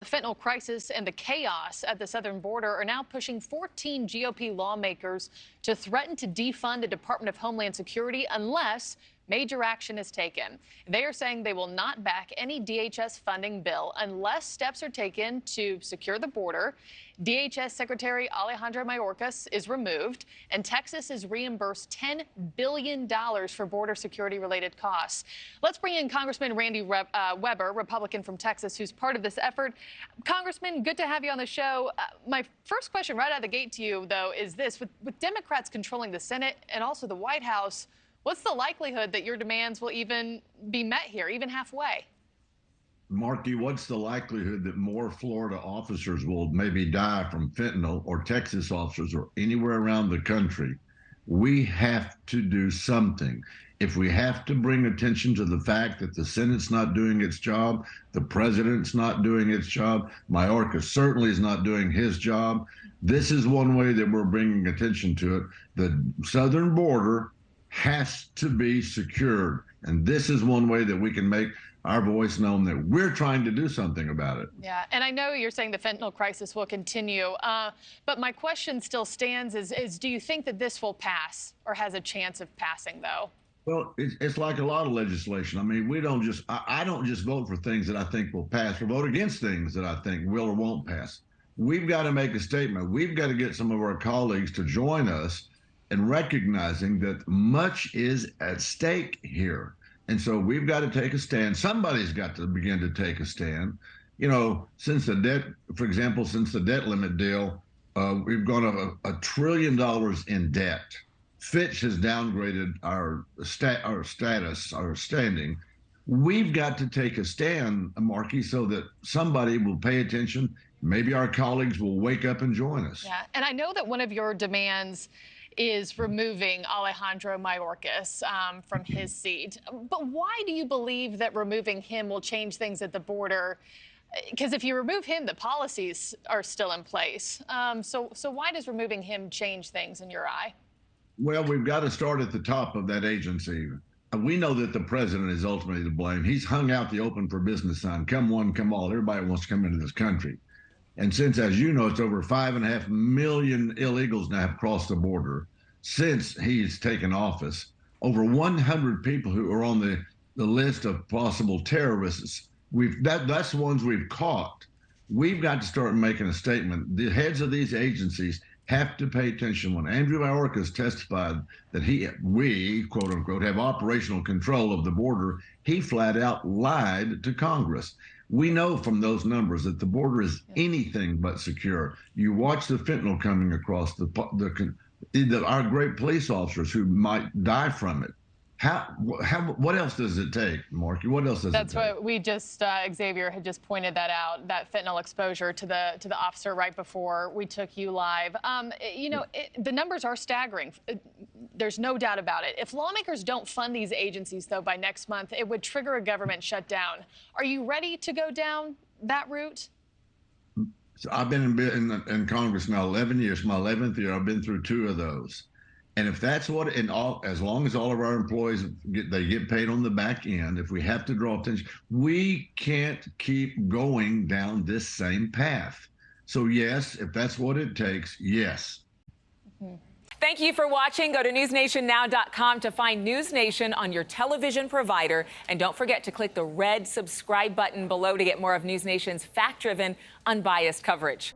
The fentanyl crisis and the chaos at the southern border are now pushing 14 GOP lawmakers to threaten to defund the Department of Homeland Security unless major action is taken. They are saying they will not back any DHS funding bill unless steps are taken to secure the border. DHS Secretary Alejandro Mayorkas is removed, and Texas is reimbursed $10 billion for border security-related costs. Let's bring in Congressman Randy Weber, Republican from Texas, who's part of this effort. Congressman, good to have you on the show. My first question right out of the gate to you, though, is this. With Democrats controlling the Senate and also the White House, what's the likelihood that your demands will even be met here, even halfway? Markey, what's the likelihood that more Florida officers will maybe die from fentanyl, or Texas officers, or anywhere around the country? We have to do something. If we have to bring attention to the fact that the Senate's not doing its job, the president's not doing its job, Mayorkas certainly is not doing his job, this is one way that we're bringing attention to it. The southern border has to be secured. And this is one way that we can make our voice known that we're trying to do something about it. Yeah, and I know you're saying the fentanyl crisis will continue, but my question still stands is do you think that this will pass or has a chance of passing, though? Well, it's like a lot of legislation. I mean, I don't just vote for things that I think will pass or vote against things that I think will or won't pass. We've got to make a statement. We've got to get some of our colleagues to join us in recognizing that much is at stake here. And so we've got to take a stand. Somebody's got to begin to take a stand. You know, since the debt limit deal, we've gone up $1 trillion in debt. Fitch has downgraded our status, our standing. We've got to take a stand, Markey, so that somebody will pay attention. Maybe our colleagues will wake up and join us. Yeah, and I know that one of your demands is removing Alejandro Mayorkas from his seat. But why do you believe that removing him will change things at the border? Because if you remove him, the policies are still in place. So why does removing him change things in your eye? Well, we've got to start at the top of that agency. We know that the president is ultimately to blame. He's hung out the open for business sign. Come one, come all. Everybody wants to come into this country. And since, as you know, it's over 5.5 million illegals now have crossed the border since he's taken office, over 100 people who are on the list of possible terrorists. That's the ones we've caught. We've got to start making a statement. The heads of these agencies have to pay attention. When Andrew Mayorkas testified that we, quote unquote, have operational control of the border, he flat out lied to Congress. We know from those numbers that the border is anything but secure. You watch the fentanyl coming across our great police officers who might die from it. What else does it take, Markey? What else does it take? That's what we just, Xavier had just pointed that out, that fentanyl exposure to the officer right before we took you live. The numbers are staggering. There's no doubt about it. If lawmakers don't fund these agencies, though, by next month, it would trigger a government shutdown. Are you ready to go down that route? So I've been in Congress now 11 years. My 11th year, I've been through 2 of those. And if that's as long as all of our employees get paid on the back end, if we have to draw attention, we can't keep going down this same path. So yes, if that's what it takes, yes. Mm-hmm. Thank you for watching. Go to newsnationnow.com to find NewsNation on your television provider. And don't forget to click the red subscribe button below to get more of NewsNation's fact-driven, unbiased coverage.